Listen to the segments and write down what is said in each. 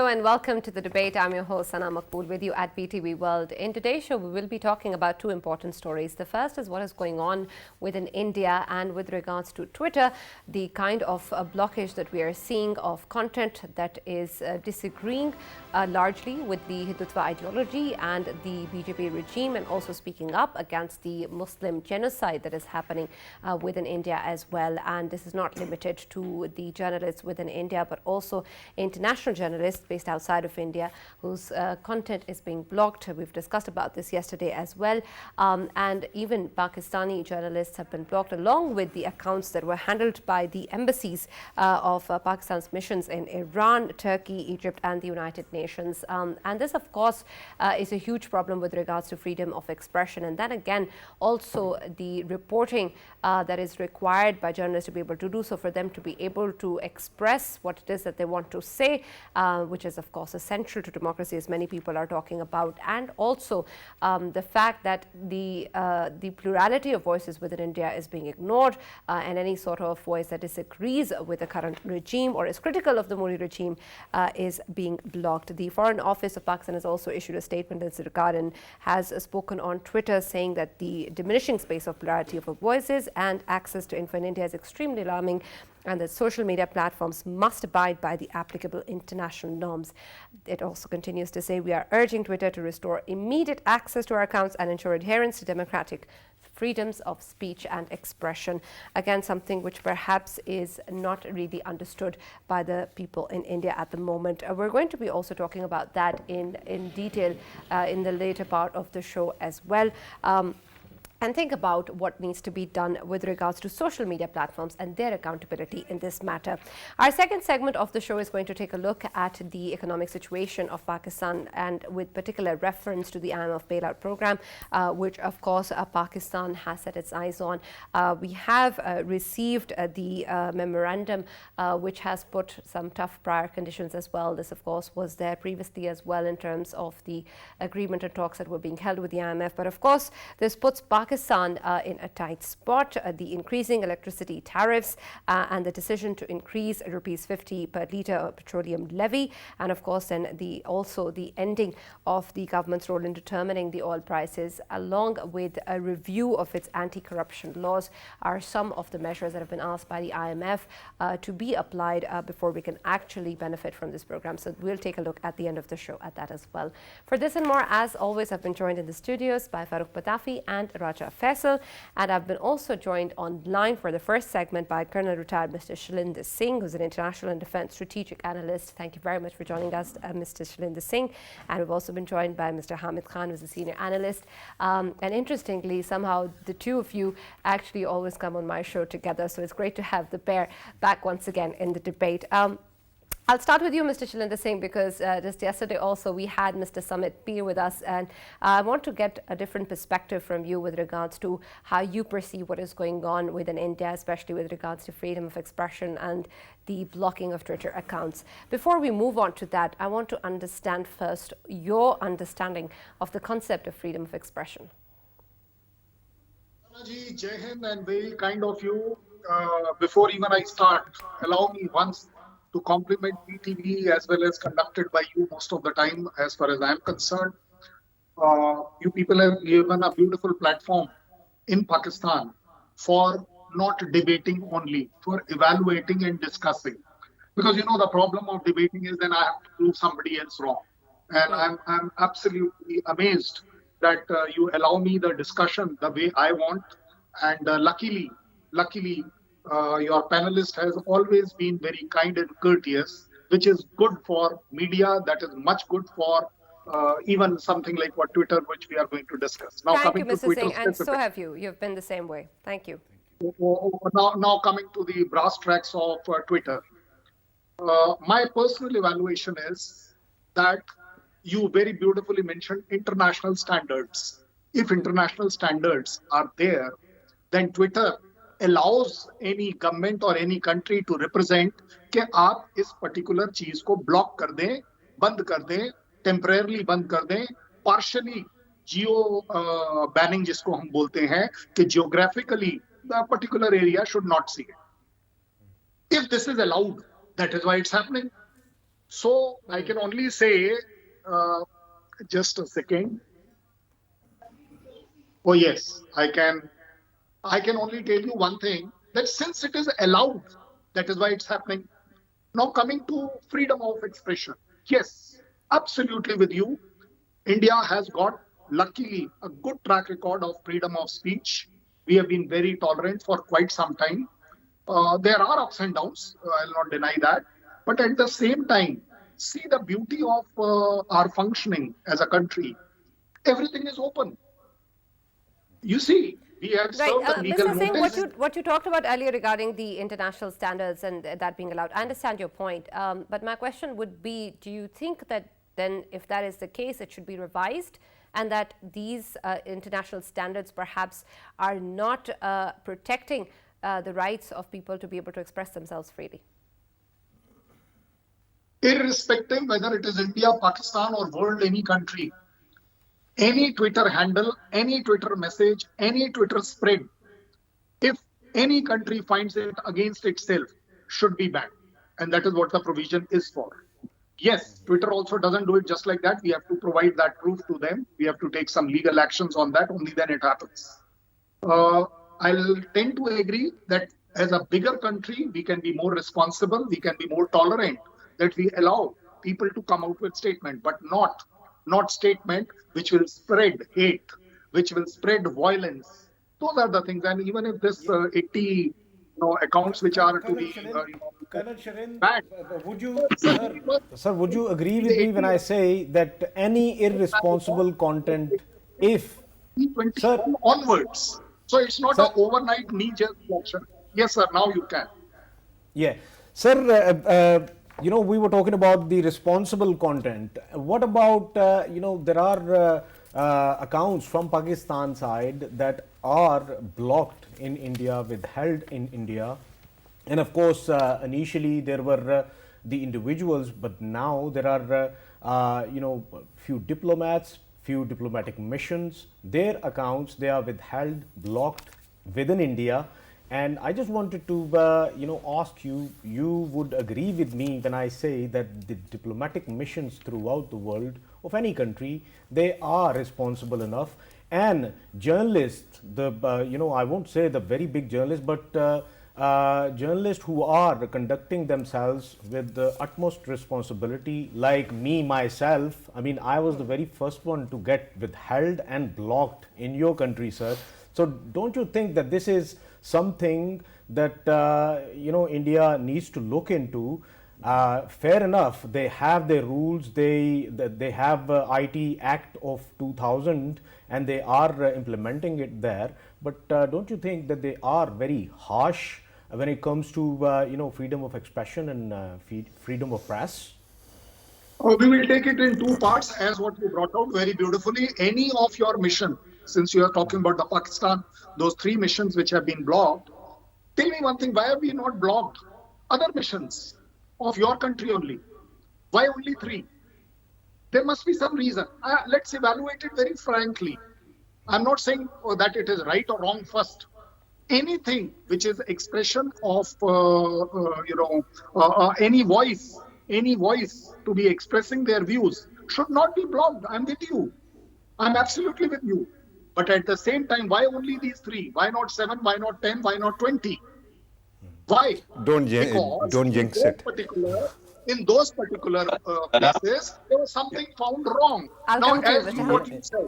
and welcome to the debate. I'm your host, Sana Maqbool, with you at PTV World. In today's show, we will be talking about two important stories. The first is what is going on within India and with regards to Twitter, the kind of blockage that we are seeing of content that is disagreeing largely with the Hindutva ideology and the BJP regime, and also speaking up against the Muslim genocide that is happening within India as well. And this is not limited to the journalists within India, but also international journalists based outside of India whose content is being blocked. We've discussed about this yesterday as well. And even Pakistani journalists have been blocked, along with the accounts that were handled by the embassies of Pakistan's missions in Iran, Turkey, Egypt, and the United Nations. And this, of course, is a huge problem with regards to freedom of expression. And then again, also the reporting that is required by journalists to be able to do so, for them to be able to express what it is that they want to say, which is, of course, essential to democracy, as many people are talking about. And also the fact that the plurality of voices within India is being ignored, and any sort of voice that disagrees with the current regime or is critical of the Modi regime is being blocked. The Foreign Office of Pakistan has also issued a statement in this regard and has spoken on Twitter, saying that the diminishing space of plurality of voices and access to info in India is extremely alarming, and that social media platforms must abide by the applicable international norms. It also continues to say, we are urging Twitter to restore immediate access to our accounts and ensure adherence to democratic freedoms of speech and expression. Again, something which perhaps is not really understood by the people in India at the moment. We're going to be also talking about that in detail in the later part of the show as well. And think about what needs to be done with regards to social media platforms and their accountability in this matter. Our second segment of the show is going to take a look at the economic situation of Pakistan, and with particular reference to the IMF bailout program, which of course Pakistan has set its eyes on. We have received the memorandum, which has put some tough prior conditions as well. This, of course, was there previously as well in terms of the agreement and talks that were being held with the IMF. But of course, this puts Pakistan in a tight spot. The increasing electricity tariffs and the decision to increase rupees 50 per litre petroleum levy, and of course then also the ending of the government's role in determining the oil prices, along with a review of its anti-corruption laws, are some of the measures that have been asked by the IMF to be applied before we can actually benefit from this program. So we'll take a look at the end of the show at that as well. For this and more, as always, I've been joined in the studios by Farrukh Pitafi and Faisal, and I've been also joined online for the first segment by Colonel Retired Mr. Shalinder Singh, who's an international and defense strategic analyst. Thank you very much for joining us, Mr. Shalinder Singh. And we've also been joined by Mr. Hamid Khan, who's a senior analyst. And interestingly, somehow the two of you actually always come on my show together, so it's great to have the pair back once again in the debate. I'll start with you, Mr. Shalinder Singh, because just yesterday also we had Mr. Sumit Peer with us, and I want to get a different perspective from you with regards to how you perceive what is going on within India, especially with regards to freedom of expression and the blocking of Twitter accounts. Before we move on to that, I want to understand first your understanding of the concept of freedom of expression. Ji, Jai Hind, and very kind of you. Before even I start, allow me once to compliment PTV as well as conducted by you most of the time, as far as I am concerned. You people have given a beautiful platform in Pakistan for not debating only, for evaluating and discussing. Because you know the problem of debating is then I have to prove somebody else wrong. And I'm absolutely amazed that you allow me the discussion the way I want. And luckily, your panelist has always been very kind and courteous, which is good for media. That is much good for even something like what Twitter, which we are going to discuss. Now, thank you, Mr. Singh, and so have you. You've been the same way. Thank you. Now coming to the brass tracks of Twitter. My personal evaluation is that you very beautifully mentioned international standards. If international standards are there, then Twitter allows any government or any country to represent कि आप इस particular चीज को block कर दें, बंद कर दें, temporarily बंद कर दें, partially geo banning जिसको हम बोलते हैं कि geographically the particular area should not see it. If this is allowed, that is why it's happening. So I can only say, just a second. Oh yes, I can. I can only tell you one thing, that since it is allowed, that is why it's happening. Now coming to freedom of expression. Yes, absolutely with you. India has got, luckily, a good track record of freedom of speech. We have been very tolerant for quite some time. There are ups and downs, I'll not deny that. But at the same time, see the beauty of our functioning as a country. Everything is open. You see, we have Right, served a legal Mr. Singh, notice. what you talked about earlier regarding the international standards and that being allowed, I understand your point. But my question would be, do you think that then, if that is the case, it should be revised, and that these international standards perhaps are not protecting the rights of people to be able to express themselves freely? Irrespective whether it is India, Pakistan, or world, any country, any Twitter handle, any Twitter message, any Twitter spread, if any country finds it against itself, should be banned. And that is what the provision is for. Yes, Twitter also doesn't do it just like that. We have to provide that proof to them. We have to take some legal actions on that. Only then it happens. I'll tend to agree that as a bigger country, we can be more responsible. We can be more tolerant, that we allow people to come out with statement, but not statement which will spread hate, which will spread violence. Those are the things. And even if this 80 accounts which are to be banned, sir, would you agree with me when I say that any irresponsible content, if sir, onwards, so it's not an overnight knee-jerk reaction. Yes, sir. Now you can. Yeah, sir. We were talking about the responsible content. What about there are accounts from Pakistan side that are blocked in India, withheld in India, and of course initially there were the individuals, but now there are few diplomats, few diplomatic missions, their accounts, they are withheld, blocked within India. And I just wanted to ask you, you would agree with me when I say that the diplomatic missions throughout the world of any country, they are responsible enough, and journalists, I won't say the very big journalists, but journalists who are conducting themselves with the utmost responsibility, like me myself. I mean, I was the very first one to get withheld and blocked in your country, sir. So don't you think that this is something that India needs to look into? Fair enough, they have their rules, they have IT Act of 2000 and they are implementing it there, but don't you think that they are very harsh when it comes to freedom of expression and freedom of press? We will take it in two parts, as what you brought out very beautifully. Any of your mission, since you are talking about the Pakistan, those 3 missions which have been blocked, tell me one thing, why have we not blocked other missions of your country only? Why only 3? There must be some reason. Let's evaluate it very frankly. I'm not saying that it is right or wrong first. Anything which is expression of any voice to be expressing their views should not be blocked. I'm with you. I'm absolutely with you. But at the same time, why only these 3? Why not 7? Why not 10? Why not 20? Why? Don't jinx it. In those particular places, there was something found wrong. I'll now, come to as you, what you said,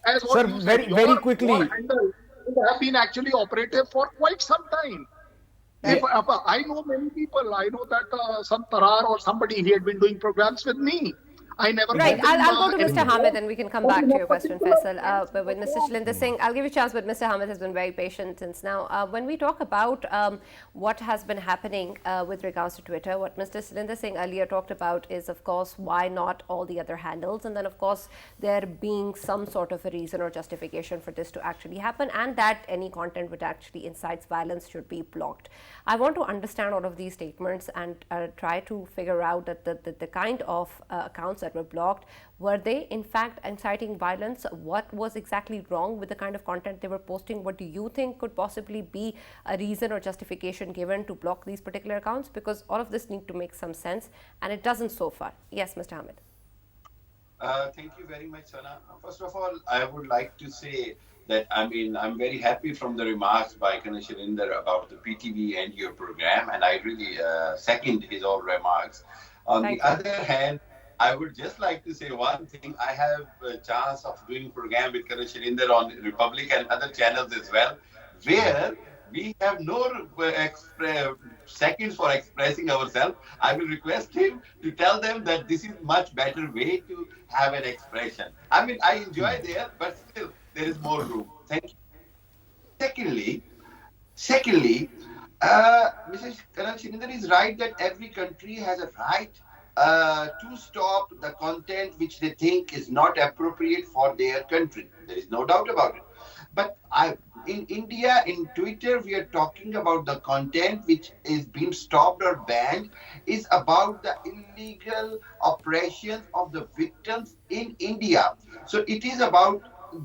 as what sir, you said, very quickly, your handle have been actually operative for quite some time. If, I know many people. I know that some Tarar or somebody, he had been doing programs with me. I never. Right, I'll go to Mr. Hamid and we can come back to your question, Faisal. But with Mr. Shalinder Singh, I'll give you a chance, but Mr. Hamid has been very patient since now. When we talk about what has been happening with regards to Twitter, what Mr. Shalinder Singh earlier talked about is, of course, why not all the other handles? And then, of course, there being some sort of a reason or justification for this to actually happen, and that any content which actually incites violence should be blocked. I want to understand all of these statements and try to figure out that the kind of accounts that were blocked, were they in fact inciting violence? What was exactly wrong with the kind of content they were posting? What do you think could possibly be a reason or justification given to block these particular accounts? Because all of this need to make some sense, and it doesn't so far. Yes, Mr. Hamid. Thank you very much, Sana. First of all, I would like to say that I'm very happy from the remarks by Kanan Shalinder about the PTV and your program, and I really second his all remarks. On the other hand, I would just like to say one thing. I have a chance of doing program with Kanan Shalinder on Republic and other channels as well, where we have no seconds for expressing ourselves. I will request him to tell them that this is much better way to have an expression. I enjoy there, but still there is more room. Thank you. Secondly, Mrs. Karan Shininder is right that every country has a right to stop the content which they think is not appropriate for their country. There is no doubt about it. But in India, in Twitter, we are talking about the content which is being stopped or banned is about the illegal oppression of the victims in India. So it is about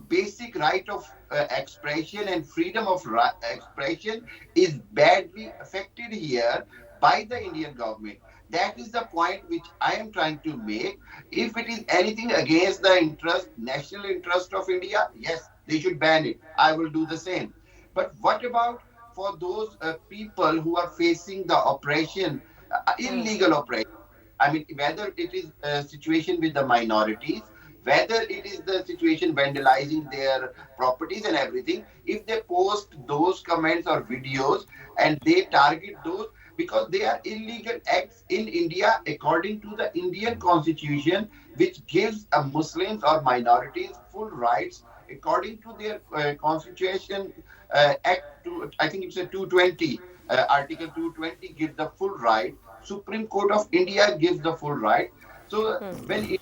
basic right of expression, and freedom of expression is badly affected here by the Indian government. That is the point which I am trying to make. If it is anything against the national interest of India, yes, they should ban it. I will do the same. But what about for those people who are facing the oppression, illegal oppression? Whether it is a situation with the minorities, whether it is the situation vandalizing their properties and everything, if they post those comments or videos and they target those, because they are illegal acts in India according to the Indian constitution, which gives Muslims or minorities full rights according to their constitution act. I think it's a 220, Article 220 gives the full right. Supreme Court of India gives the full right. So when it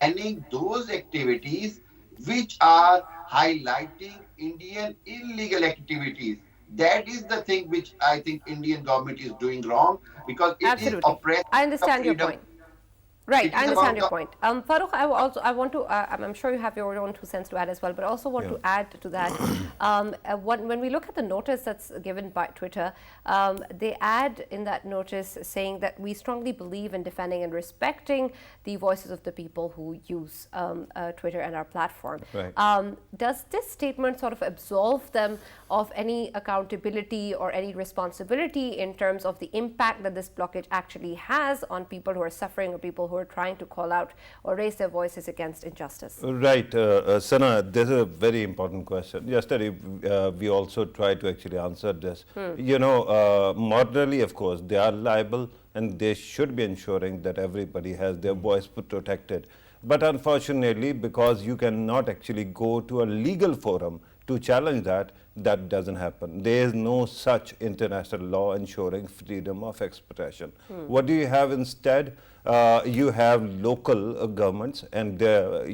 banning those activities which are highlighting Indian illegal activities, that is the thing which I think Indian government is doing wrong, because it is oppressing. I understand your point. Right, I understand your point. Farrukh, I want to, I'm sure you have your own 2 cents to add as well, but also want to add to that. When we look at the notice that's given by Twitter, they add in that notice saying that we strongly believe in defending and respecting the voices of the people who use Twitter and our platform. Right. Does this statement sort of absolve them of any accountability or any responsibility in terms of the impact that this blockage actually has on people who are suffering or people who are trying to call out or raise their voices against injustice? Right, Sana, this is a very important question. Yesterday, we also tried to actually answer this. Morally, of course, they are liable and they should be ensuring that everybody has their voice protected. But unfortunately, because you cannot actually go to a legal forum to challenge that, that doesn't happen. There is no such international law ensuring freedom of expression. What do you have instead? You have local governments and their,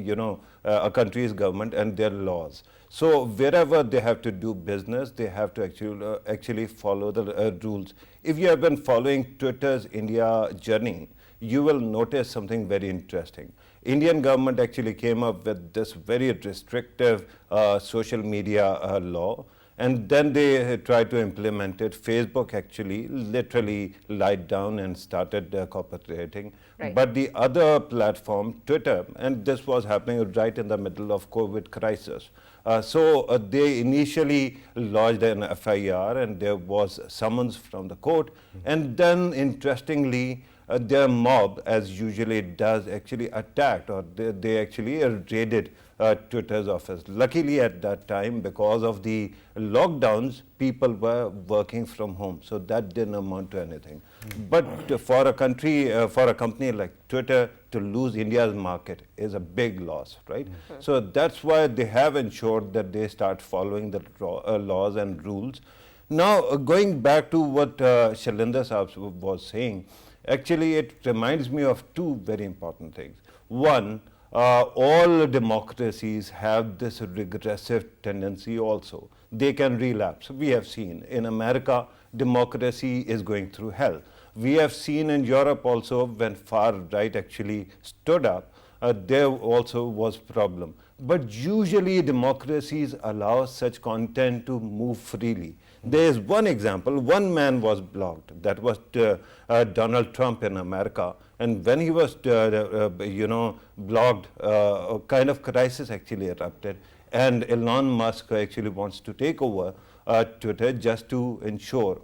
a country's government and their laws. So wherever they have to do business, they have to actually follow the rules. If you have been following Twitter's India journey, you will notice something very interesting. Indian government actually came up with this very restrictive social media law, and then they tried to implement it. Facebook actually literally lied down and started cooperating. Right. But the other platform, Twitter, and this was happening right in the middle of COVID crisis. So they initially lodged an FIR and there was summons from the court. And then interestingly, their mob, as usually does, actually attacked, or they actually raided Twitter's office. Luckily at that time, because of the lockdowns, people were working from home, so that didn't amount to anything. But for a country, for a company like Twitter to lose India's market is a big loss, right? So that's why they have ensured that they start following the laws and rules. Now, going back to what Shalinder Saab was saying, actually, it reminds me of two very important things. One, all democracies have this regressive tendency also. They can relapse. We have seen in America, democracy is going through hell. We have seen in Europe also when far right actually stood up, there also was problem. But usually democracies allow such content to move freely. There is one example, one man was blocked, that was Donald Trump in America. And when he was, blocked, a kind of crisis actually erupted. And Elon Musk actually wants to take over Twitter just to ensure,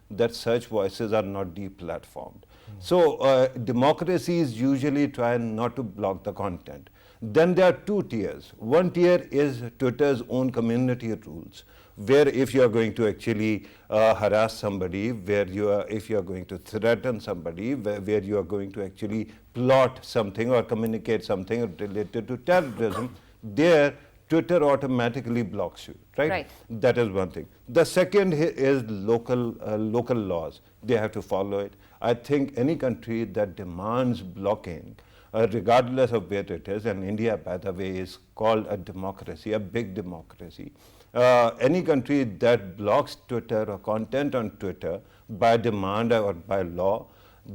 that such voices are not deplatformed. So democracies usually try not to block the content. Then there are two tiers. One tier is Twitter's own community rules, where if you are going to actually harass somebody, if you are going to threaten somebody, where you are going to actually plot something or communicate something related to terrorism, there Twitter automatically blocks you, right? That is one thing. The second is local laws. They have to follow it. I think any country that demands blocking, regardless of where it is, and India, by the way, is called a democracy, a big democracy. Any country that blocks Twitter or content on Twitter by demand or by law,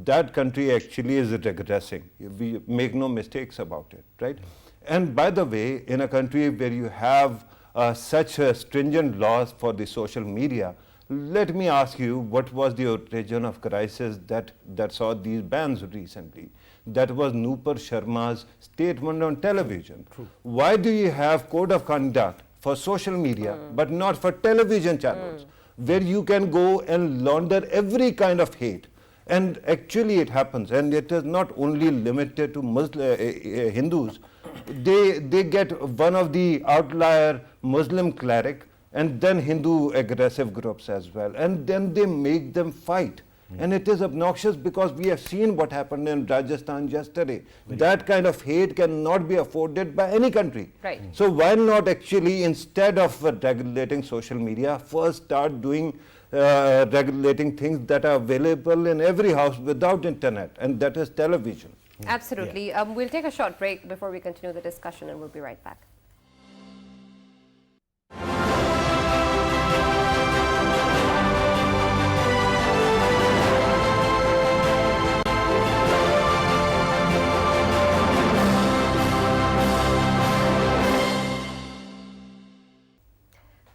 that country actually is regressing. We make no mistakes about it, right? And by the way, in a country where you have such stringent laws for the social media, let me ask you, what was the origin of crisis that saw these bans recently? That was Nupur Sharma's statement on television. True. Why do you have code of conduct for social media but not for television channels, where you can go and launder every kind of hate? And actually it happens, and it is not only limited to Hindus. They get one of the outlier Muslim cleric and then Hindu aggressive groups as well, and then they make them fight. And it is obnoxious because we have seen what happened in Rajasthan yesterday. That kind of hate cannot be afforded by any country. Right. So why not actually, instead of regulating social media, first start doing regulating things that are available in every house without internet, and that is television. Absolutely. Yeah. We'll take a short break before we continue the discussion, and we'll be right back.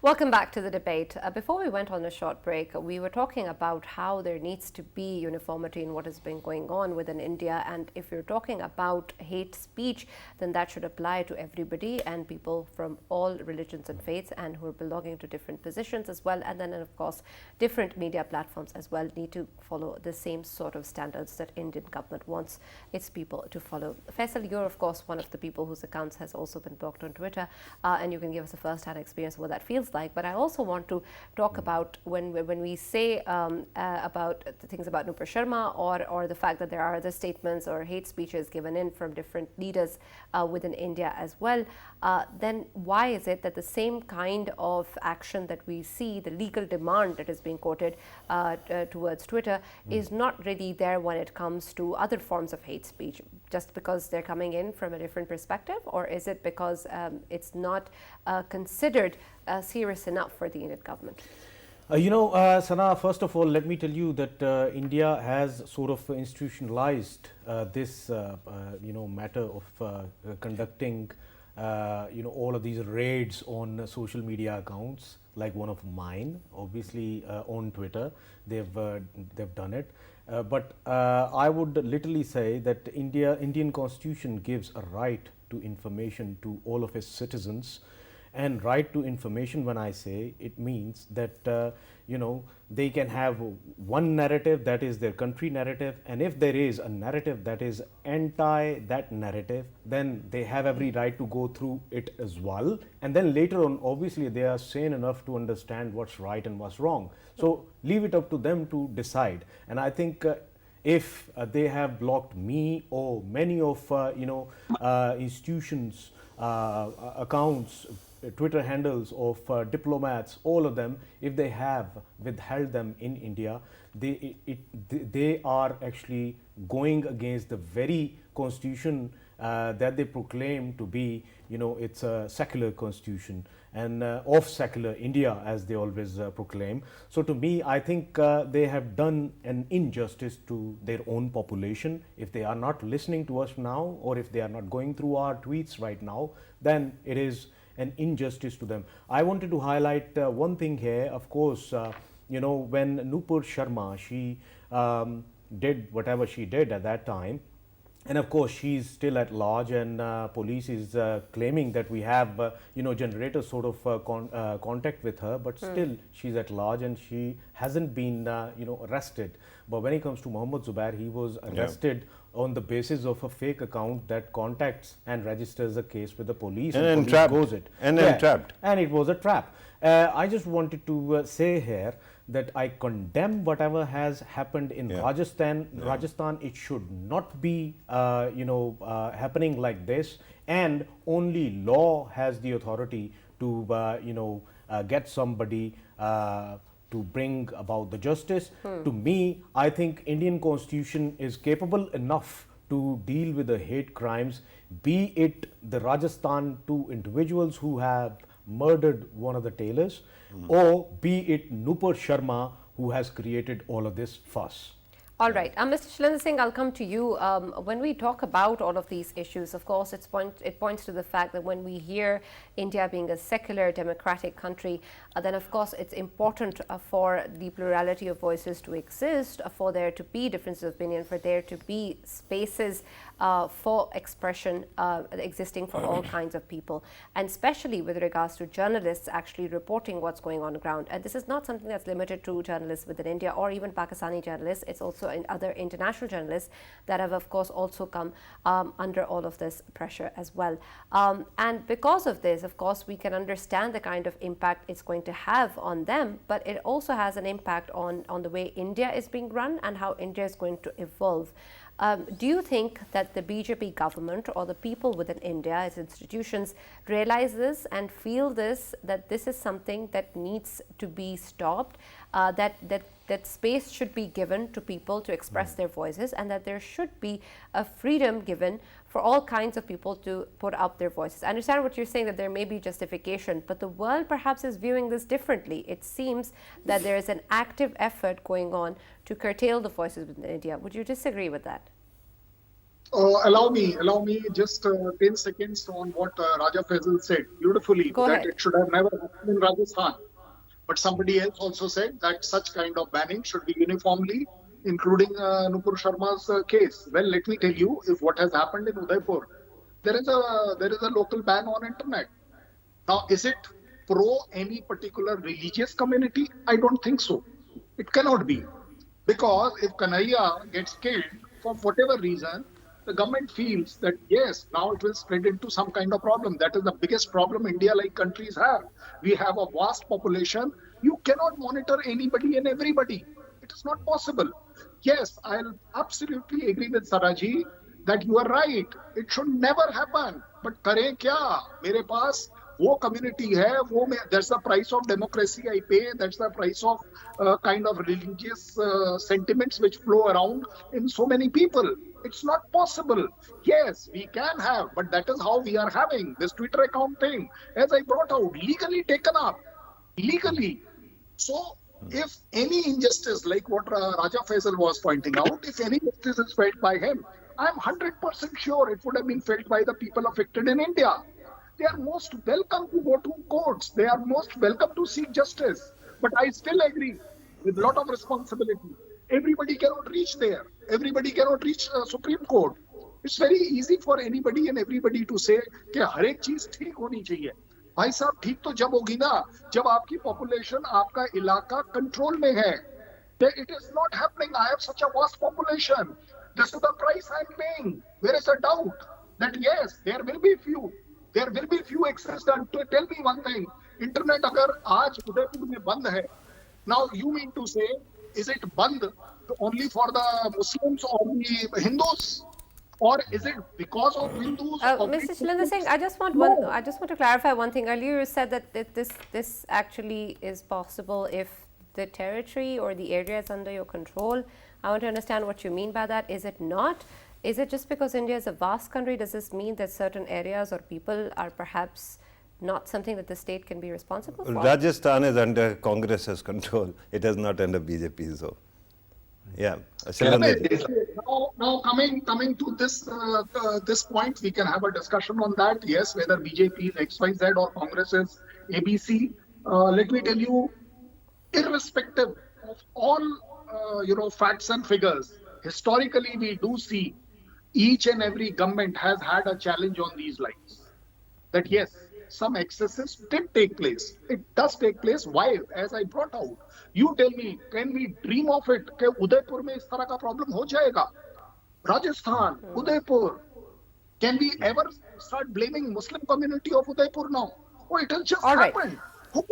Welcome back to the debate. Before we went on a short break, we were talking about how there needs to be uniformity in what has been going on within India. And if you're talking about hate speech, then that should apply to everybody and people from all religions and faiths and who are belonging to different positions as well. And then, of course, different media platforms as well need to follow the same sort of standards that Indian government wants its people to follow. Faisal, you're, of course, one of the people whose accounts has also been blocked on Twitter, and you can give us a first-hand experience of what that feels like. But I also want to talk about when we say about the things about Nupur Sharma or the fact that there are other statements or hate speeches given in from different leaders within India as well, then why is it that the same kind of action that we see, the legal demand that is being quoted towards Twitter, is not really there when it comes to other forms of hate speech, just because they're coming in from a different perspective? Or is it because it's not considered serious enough for the Indian government? Sana, first of all, let me tell you that India has sort of institutionalized this, matter of conducting, all of these raids on social media accounts, like one of mine, obviously on Twitter. They've done it. But I would literally say that Indian Constitution gives a right to information to all of its citizens. And right to information, when I say, it means that they can have one narrative that is their country narrative, and if there is a narrative that is anti that narrative, then they have every right to go through it as well. And then later on, obviously, they are sane enough to understand what's right and what's wrong. So leave it up to them to decide. And I think if they have blocked me or many of institutions accounts, Twitter handles of diplomats, all of them, if they have withheld them in India, they are actually going against the very constitution that they proclaim to be, it's a secular constitution and of secular India, as they always proclaim. So to me, I think they have done an injustice to their own population. If they are not listening to us now, or if they are not going through our tweets right now, then it is an injustice to them. I wanted to highlight one thing here. Of course, when Nupur Sharma, she did whatever she did at that time, and of course she's still at large, and police is claiming that we have generated sort of contact with her, but still she's at large and she hasn't been arrested. But when it comes to Mohammed Zubair, he was arrested on the basis of a fake account that contacts and registers a case with the police, and police entrapped. goes it. Entrapped. And it was a trap. I just wanted to say here that I condemn whatever has happened in Rajasthan. Rajasthan, it should not be happening like this, and only law has the authority to get somebody to bring about the justice. To me, I think Indian constitution is capable enough to deal with the hate crimes, be it the Rajasthan two individuals who have murdered one of the tailors, or be it Nupur Sharma, who has created all of this fuss. All right. Mr. Shailendra Singh, I'll come to you. When we talk about all of these issues, of course, it points to the fact that when we hear India being a secular, democratic country, then of course it's important for the plurality of voices to exist, for there to be differences of opinion, for there to be spaces for expression existing for all kinds of people, and especially with regards to journalists actually reporting what's going on the ground. And this is not something that's limited to journalists within India or even Pakistani journalists. It's also in other international journalists that have, of course, also come under all of this pressure as well. And because of this, of course, we can understand the kind of impact it's going to have on them, but it also has an impact on the way India is being run and how India is going to evolve. Do you think that the BJP government or the people within India, its institutions, realize this and feel this, that this is something that needs to be stopped, that space should be given to people to express their voices, and that there should be a freedom given for all kinds of people to put up their voices? I understand what you're saying, that there may be justification, but the world perhaps is viewing this differently. It seems that there is an active effort going on to curtail the voices within India. Would you disagree with that? Allow me just 10 seconds on what Raja Faisal said beautifully. Go ahead. It should have never happened in Rajasthan. But somebody else also said that such kind of banning should be uniformly, including Nupur Sharma's case. Well, let me tell you, if what has happened in Udaipur, there is a local ban on internet. Now, is it pro any particular religious community? I don't think so. It cannot be. Because if Kanhaiya gets killed for whatever reason, the government feels that yes, now it will spread into some kind of problem. That is the biggest problem India-like countries have. We have a vast population. You cannot monitor anybody and everybody. It is not possible. Yes, I'll absolutely agree with Saraji that you are right. It should never happen. But kare kya? Mere paas वो community है, that's the price of democracy I pay, that's the price of kind of religious sentiments which flow around in so many people. It's not possible. Yes, we can have, but that is how we are having this Twitter account thing, as I brought out, legally taken up. Legally. So, if any injustice, like what Raja Faisal was pointing out, if any injustice is felt by him, I'm 100% sure it would have been felt by the people affected in India. They are most welcome to go to courts. They are most welcome to seek justice. But I still agree with a lot of responsibility. Everybody cannot reach there. Everybody cannot reach Supreme Court. It's very easy for anybody and everybody to say कि हर एक चीज ठीक होनी चाहिए. भाई साहब ठीक तो जब होगी ना जब आपकी population, आपका इलाका control में है. It is not happening. I have such a vast population. This is the price I'm paying. There is a doubt that yes, there will be few. There will be few exist. And to tell me one thing, internet अगर आज उदयपुर में बंद है, now you mean to say, is it band only for the Muslims or the Hindus, or is it because of Hindus? Mr. Shailendra Singh, I just want to clarify one thing. Earlier you said that this actually is possible if the territory or the area is under your control. I want to understand what you mean by that. Is it not? Is it just because India is a vast country? Does this mean that certain areas or people are perhaps not something that the state can be responsible for? Rajasthan is under Congress's control. It is not under BJP. So, yeah. Now coming to this point, we can have a discussion on that. Yes, whether BJP is XYZ or Congress is ABC. Let me tell you, irrespective of all facts and figures, historically we do see each and every government has had a challenge on these lines. That yes, some excesses did take place. It does take place. Why? As I brought out, you tell me, can we dream of it? कि उदयपुर में इस तरह का problem हो जाएगा? Rajasthan, Udaipur. Can we ever start blaming Muslim community of Udaipur now? Oh, it has just happened.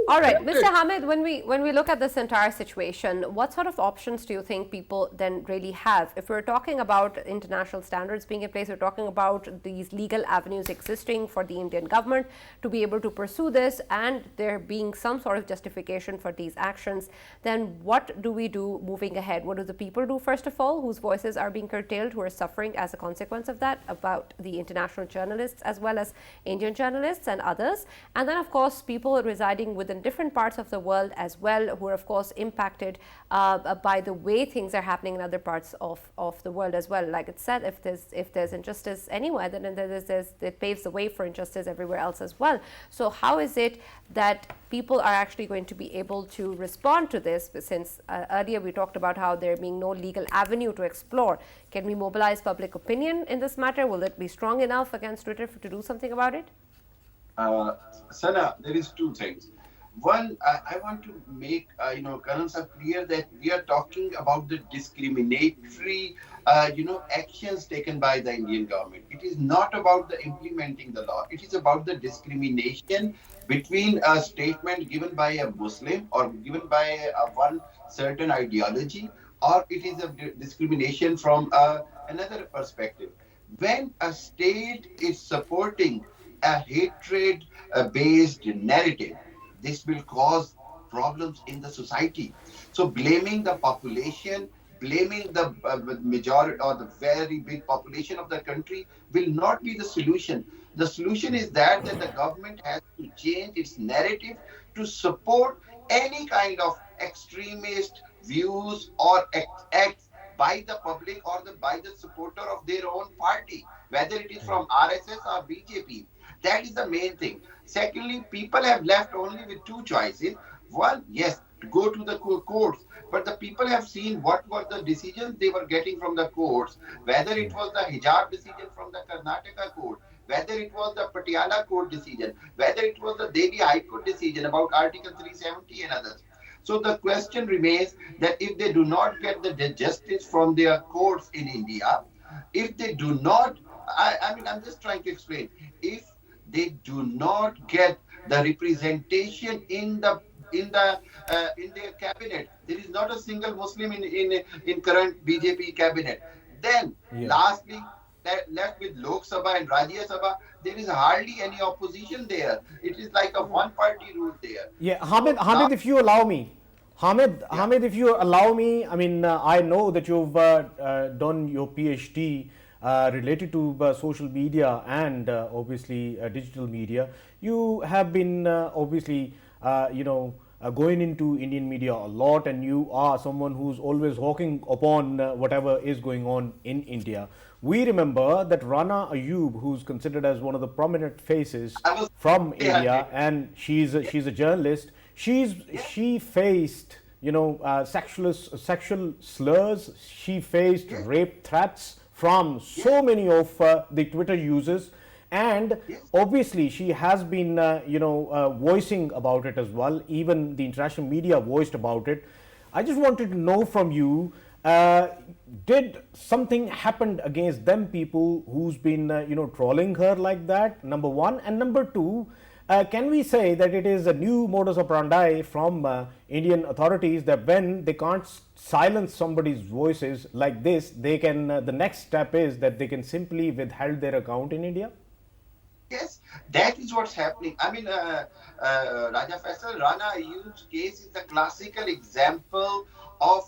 All right, Mr. Hamid, when we look at this entire situation, what sort of options do you think people then really have? If we're talking about international standards being in place, we're talking about these legal avenues existing for the Indian government to be able to pursue this and there being some sort of justification for these actions, then what do we do moving ahead? What do the people do, first of all, whose voices are being curtailed, who are suffering as a consequence of that, about the international journalists as well as Indian journalists and others? And then, of course, people residing within different parts of the world as well, who are of course impacted by the way things are happening in other parts of the world as well. Like it said, if there's injustice anywhere, then it paves the way for injustice everywhere else as well. So how is it that people are actually going to be able to respond to this, since earlier we talked about how there being no legal avenue to explore? Can we mobilize public opinion in this matter? Will it be strong enough against Twitter to do something about it? Sana, there is two things. One, I want to make Karan sir clear that we are talking about the discriminatory actions taken by the Indian government. It is not about the implementing the law. It is about the discrimination between a statement given by a Muslim or given by one certain ideology, or it is a discrimination from another perspective. When a state is supporting a hatred-based narrative, this will cause problems in the society. So blaming the population, blaming the majority or the very big population of the country will not be the solution. The solution is that the government has to change its narrative to support any kind of extremist views or acts by the public or by the supporter of their own party, whether it is from RSS or BJP. That is the main thing. Secondly, people have left only with two choices. One, yes, to go to the courts, but the people have seen what were the decisions they were getting from the courts, whether it was the hijab decision from the Karnataka court, whether it was the Patiala court decision, whether it was the Delhi High Court decision about Article 370 and others. So the question remains that if they do not get the justice from their courts in India, if they do not, I'm just trying to explain, if they do not get the representation in their cabinet, there is not a single Muslim in current BJP cabinet. Then, lastly, left with Lok Sabha and Rajya Sabha, there is hardly any opposition there. It is like a one-party rule there. Yeah, Hamid, if you allow me. Hamid, if you allow me, I mean, I know that you've done your PhD related to social media and obviously digital media. You have been obviously, going into Indian media a lot, and you are someone who's always hawking upon whatever is going on in India. We remember that Rana Ayub, who's considered as one of the prominent faces from India, and she's a journalist. She faced sexual slurs. She faced rape threats from so many of the Twitter users, and obviously she has been voicing about it as well. Even the international media voiced about it. I just wanted to know from you, did something happen against them people who's been trolling her like that, number one? And number two, can we say that it is a new modus operandi from Indian authorities that when they can't silence somebody's voices like this, they can, the next step is that they can simply withhold their account in India? Yes, That is what's happening. I mean, Raja Faisal Rana Ayub's case is the classical example of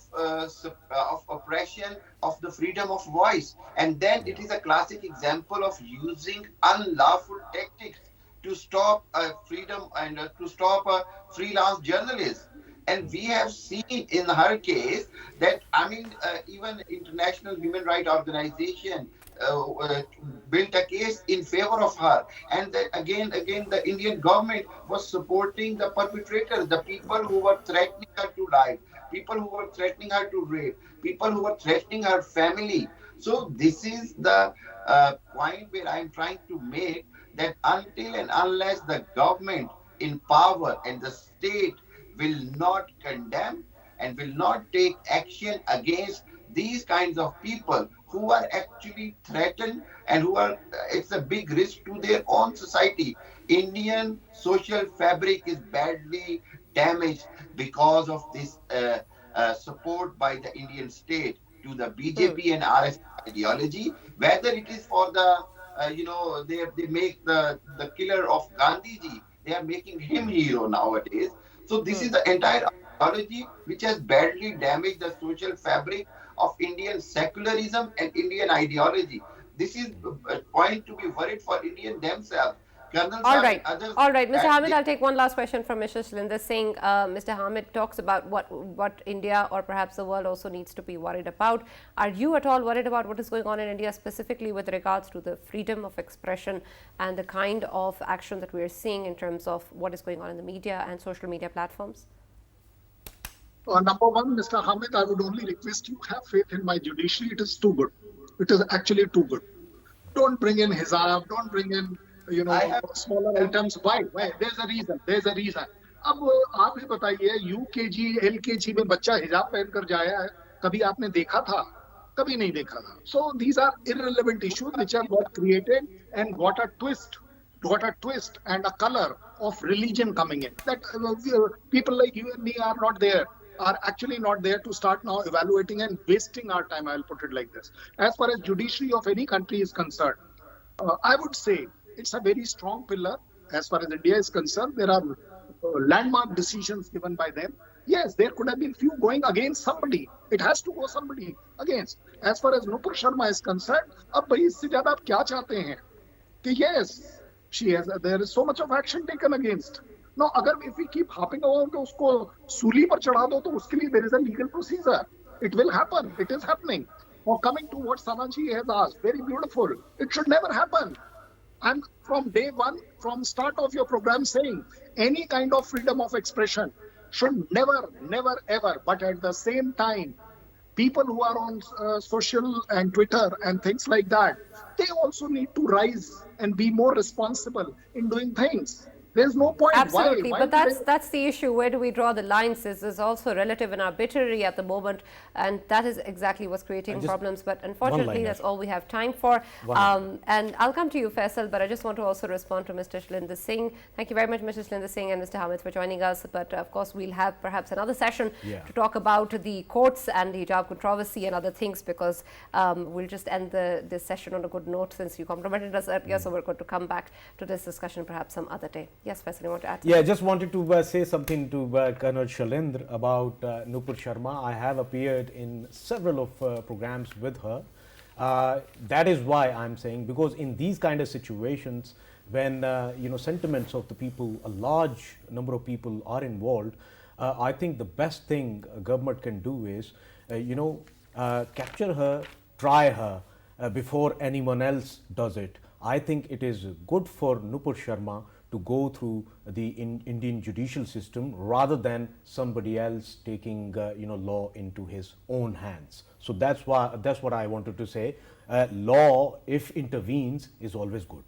oppression of the freedom of voice, and then it is a classic example of using unlawful tactics to stop freedom and to stop freelance journalists. And we have seen in her case that, I mean, even international human rights organization built a case in favor of her, and that again the Indian government was supporting the perpetrators, the people who were threatening her to life, people who were threatening her to rape, people who were threatening her family. So this is the point where I am trying to make, that until and unless the government in power and the state will not condemn and will not take action against these kinds of people who are actually threatened and who are, it's a big risk to their own society. Indian social fabric is badly damaged because of this support by the Indian state to the BJP and RS ideology, whether it is for the they make the killer of Gandhiji, they are making him hero nowadays. So this is the entire ideology which has badly damaged the social fabric of Indian secularism and Indian ideology. This is a point to be worried for Indian themselves. Colonel All Sahib right. and others. All right, Mr. Hamid, I'll take one last question from Mr. Shalinder Singh. Mr. Hamid talks about what India or perhaps the world also needs to be worried about. Are you at all worried about what is going on in India, specifically with regards to the freedom of expression and the kind of action that we are seeing in terms of what is going on in the media and social media platforms? Number one, Mr. Hamid, I would only request you have faith in my judiciary. It is too good. It is actually too good. Don't bring in hijab. Don't bring in smaller items. Why? There's a reason. There's a reason. अब आप ही बताइए, UKG, LKG में बच्चा हिजाब पहनकर जाया है, कभी आपने देखा था? कभी नहीं देखा था. So these are irrelevant issues which have got created and got a twist and a color of religion coming in. That people like you and me are not there. Are actually not there to start now evaluating and wasting our time. I'll put it like this. As far as judiciary of any country is concerned, I would say it's a very strong pillar. As far as India is concerned, there are landmark decisions given by them. Yes, there could have been few going against somebody. It has to go somebody against. As far as Nupur Sharma is concerned, अब भाई इससे ज़्यादा आप क्या चाहते हैं? कि yes, there is so much of action taken against. No, if we keep hopping around to usko सूली पर चढ़ा दो, तो उसके लिए there is a legal procedure. It will happen. It is happening. Or coming to what Sanaji has asked, very beautiful. It should never happen. I'm from day one, from start of your program saying any kind of freedom of expression should never, ever. But at the same time, people who are on social and Twitter and things like that, they also need to rise and be more responsible in doing things. There's no point. Absolutely, Why but that's the issue. Where do we draw the lines? This is also relative and arbitrary at the moment, and that is exactly what's creating problems. But unfortunately, that's all we have time for. And I'll come to you, Faisal, but I just want to also respond to Mr. Shalinder Singh. Thank you very much, Mr. Shalinder Singh and Mr. Hamid, for joining us. But of course, we'll have perhaps another session to talk about the courts and the hijab controversy and other things, because we'll just end this session on a good note since you complimented us earlier. So we're going to come back to this discussion perhaps some other day. Yes, Faisal, you want to add something? Yeah, I just wanted to say something to Colonel Shalinder about Nupur Sharma. I have appeared in several of programs with her. That is why I'm saying, because in these kind of situations, when sentiments of the people, a large number of people are involved, I think the best thing a government can do is, capture her, try her before anyone else does it. I think it is good for Nupur Sharma to go through the Indian judicial system rather than somebody else taking law into his own hands. So that's what I wanted to say. Law, if intervenes, is always good.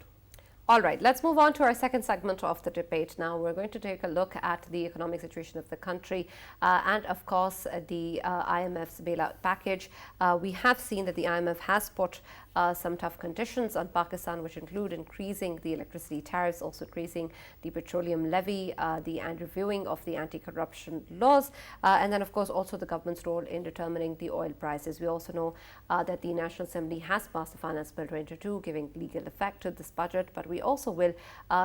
All right, let's move on to our second segment of the debate now. We're going to take a look at the economic situation of the country and, of course, the IMF's bailout package. We have seen that the IMF has put some tough conditions on Pakistan, which include increasing the electricity tariffs, also increasing the petroleum levy, and reviewing of the anti-corruption laws, and then, of course, also the government's role in determining the oil prices. We also know that the National Assembly has passed the Finance Bill 22, giving legal effect to this budget, but we also will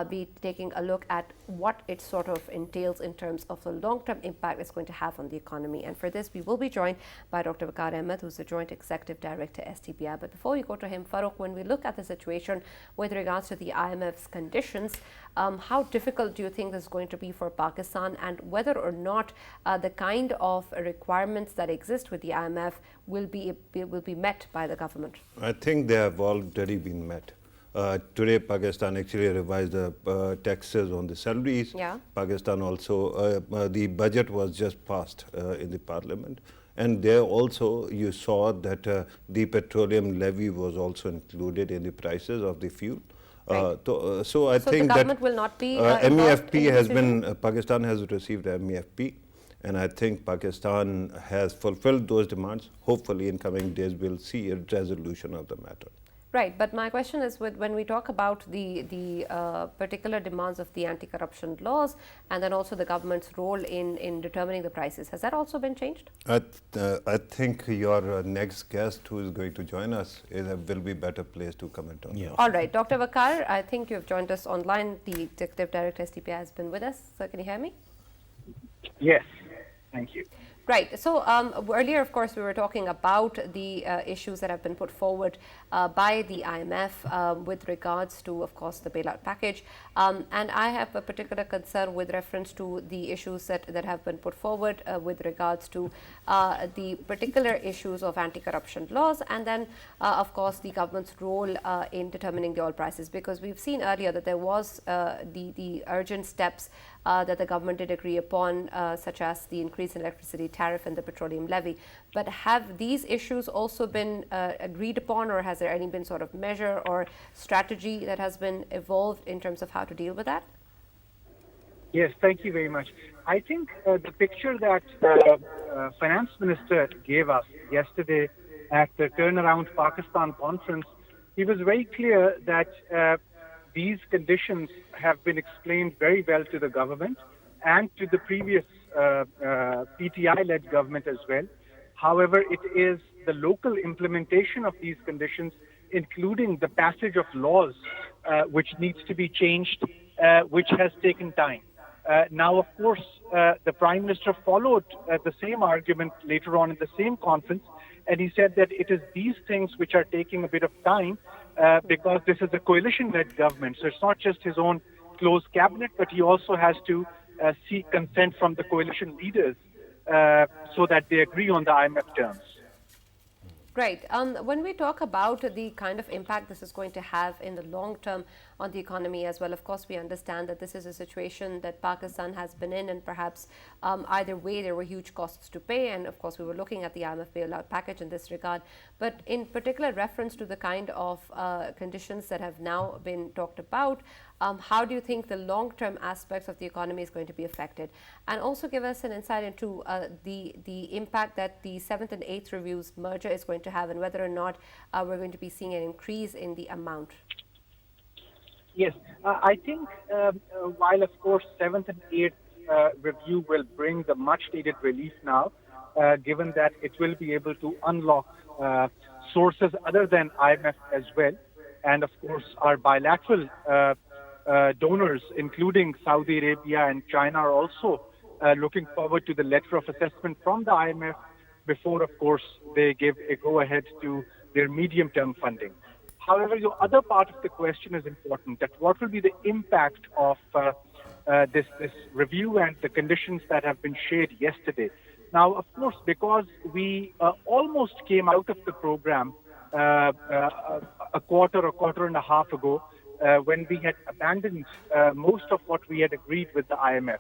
be taking a look at what it sort of entails in terms of the long-term impact it's going to have on the economy. And for this, we will be joined by Dr. Waqar Ahmed, who's the Joint Executive Director, STPI. But before we go to him, Farrukh, when we look at the situation with regards to the IMF's conditions, how difficult do you think this is going to be for Pakistan, and whether or not the kind of requirements that exist with the IMF will be met by the government? I think they have already been met. Today, Pakistan actually revised the taxes on the salaries. Yeah. Pakistan also, the budget was just passed in the parliament. And there also, you saw that the petroleum levy was also included in the prices of the fuel. Right. So I think the government that will not be MEFP has been, Pakistan has received MEFP. And I think Pakistan has fulfilled those demands. Hopefully, in coming days, we'll see a resolution of the matter. Right, but my question is, when we talk about the particular demands of the anti-corruption laws, and then also the government's role in determining the prices, has that also been changed? I think your next guest who is going to join us will be better placed to comment on. Yeah. All right, Dr. Waqar, I think you've joined us online. The Executive Director, STPI, has been with us. So can you hear me? Yes, thank you. Right. So earlier, of course, we were talking about the issues that have been put forward by the IMF with regards to, of course, the bailout package. And I have a particular concern with reference to the issues that have been put forward with regards to the particular issues of anti-corruption laws, and then, of course, the government's role in determining the oil prices. Because we've seen earlier that there was the urgent steps that the government did agree upon, such as the increase in electricity tariff and the petroleum levy. But have these issues also been agreed upon, or has there any been sort of measure or strategy that has been evolved in terms of how to deal with that? Yes, thank you very much. I think the picture that Finance Minister gave us yesterday at the Turnaround Pakistan conference, he was very clear that these conditions have been explained very well to the government and to the previous PTI-led government as well. However, it is the local implementation of these conditions, including the passage of laws, which needs to be changed, which has taken time. Now, of course, the Prime Minister followed the same argument later on in the same conference, and he said that it is these things which are taking a bit of time because this is a coalition-led government. So it's not just his own close cabinet, but he also has to seek consent from the coalition leaders so that they agree on the IMF terms. Right. When we talk about the kind of impact this is going to have in the long term on the economy as well, of course, we understand that this is a situation that Pakistan has been in, and perhaps either way there were huge costs to pay. And of course, we were looking at the IMF bailout package in this regard. But in particular reference to the kind of conditions that have now been talked about, how do you think the long-term aspects of the economy is going to be affected? And also give us an insight into the impact that the 7th and 8th reviews merger is going to have, and whether or not we're going to be seeing an increase in the amount. Yes, I think while, of course, 7th and 8th review will bring the much-needed relief now, given that it will be able to unlock sources other than IMF as well. And, of course, our bilateral donors, including Saudi Arabia and China, are also looking forward to the letter of assessment from the IMF before, of course, they give a go-ahead to their medium-term funding. However, the other part of the question is important, that what will be the impact of this review and the conditions that have been shared yesterday. Now, of course, because we almost came out of the program a quarter and a half ago, when we had abandoned most of what we had agreed with the IMF.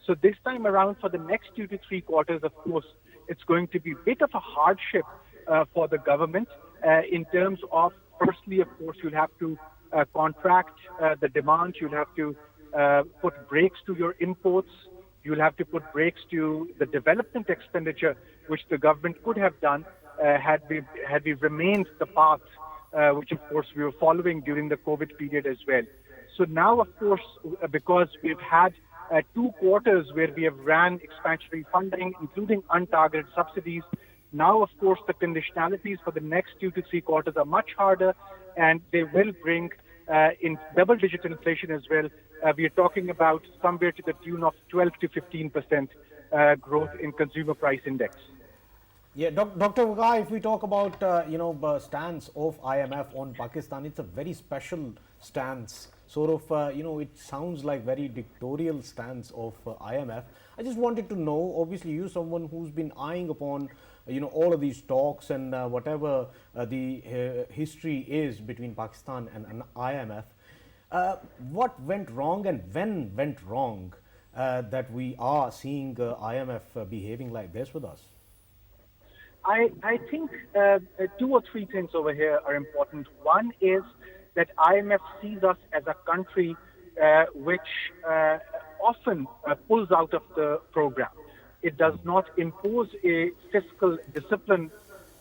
So this time around, for the next 2 to 3 quarters, of course, it's going to be a bit of a hardship for the government in terms of, firstly, of course, you'll have to contract the demand. You'll have to put brakes to your imports. You'll have to put brakes to the development expenditure, which the government could have done had we remained the path which of course we were following during the COVID period as well. So now, of course, because we've had 2 quarters where we have ran expansionary funding, including untargeted subsidies, now, of course, the conditionalities for the next 2 to 3 quarters are much harder, and they will bring in double-digit inflation as well. We are talking about somewhere to the tune of 12 to 15% growth in consumer price index. Yeah, Dr. Waqa, if we talk about the stance of IMF on Pakistan, it's a very special stance. Sort of, it sounds like very dictatorial stance of IMF. I just wanted to know, obviously, you someone who's been eyeing upon, all of these talks and whatever the history is between Pakistan and IMF. What went wrong and when went wrong that we are seeing IMF behaving like this with us? I think 2 or 3 things over here are important. One is that IMF sees us as a country which often pulls out of the program. It does not impose a fiscal discipline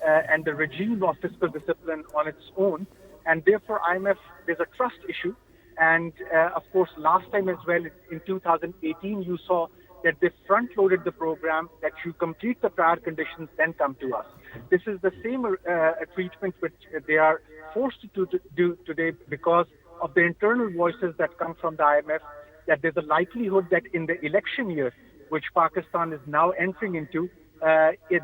and the regime of fiscal discipline on its own. And therefore, IMF, there's a trust issue. And of course, last time as well, in 2018, you saw that they front-loaded the program, that you complete the prior conditions, then come to us. This is the same treatment which they are forced to do today because of the internal voices that come from the IMF, that there's a likelihood that in the election year, which Pakistan is now entering into,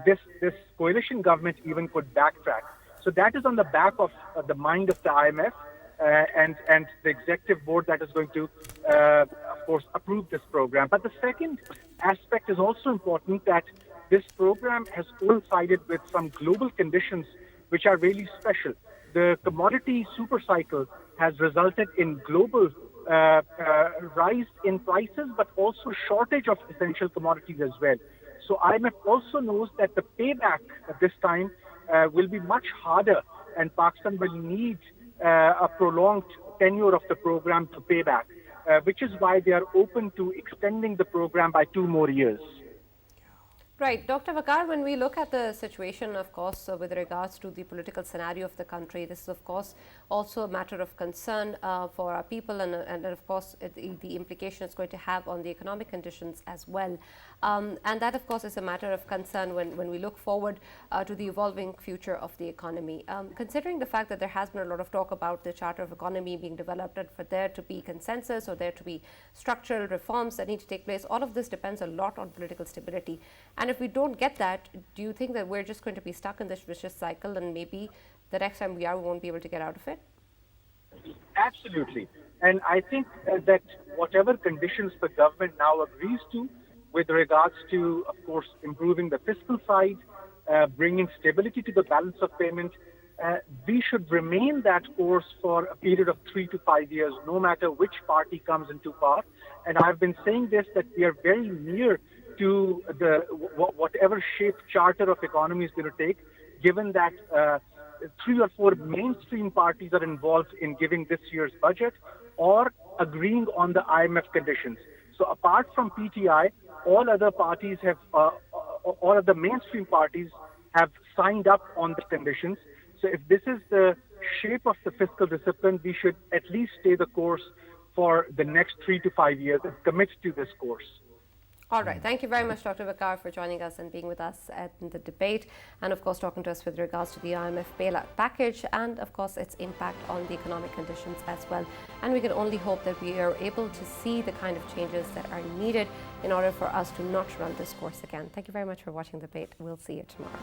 this coalition government even could backtrack. So that is on the back of the mind of the IMF and the executive board that is going to, of course, approve this program. But the second aspect is also important, that this program has coincided with some global conditions which are really special. The commodity super cycle has resulted in global rise in prices, but also shortage of essential commodities as well. So IMF also knows that the payback at this time will be much harder, and Pakistan will need a prolonged tenure of the program to pay back, which is why they are open to extending the program by 2 more years. Right. Dr. Waqa, when we look at the situation, of course, with regards to the political scenario of the country, this is, of course, also a matter of concern for our people and of course, the implication it's going to have on the economic conditions as well. And that, of course, is a matter of concern when we look forward to the evolving future of the economy. Considering the fact that there has been a lot of talk about the Charter of Economy being developed and for there to be consensus or there to be structural reforms that need to take place, all of this depends a lot on political stability. And if we don't get that, do you think that we're just going to be stuck in this vicious cycle and maybe the next time we won't be able to get out of it? Absolutely. And I think that whatever conditions the government now agrees to with regards to, of course, improving the fiscal side, bringing stability to the balance of payment, we should remain that course for a period of 3 to 5 years, no matter which party comes into power. And I've been saying this, that we are very near to whatever shape Charter of Economy is going to take, given that 3 or 4 mainstream parties are involved in giving this year's budget or agreeing on the IMF conditions. So apart from PTI, all other parties have, all of the mainstream parties have signed up on the conditions. So if this is the shape of the fiscal discipline, we should at least stay the course for the next 3 to 5 years and commit to this course. All right. Thank you very much, Dr. Waqa, for joining us and being with us at the debate and, of course, talking to us with regards to the IMF bailout package and, of course, its impact on the economic conditions as well. And we can only hope that we are able to see the kind of changes that are needed in order for us to not run this course again. Thank you very much for watching the debate. We'll see you tomorrow.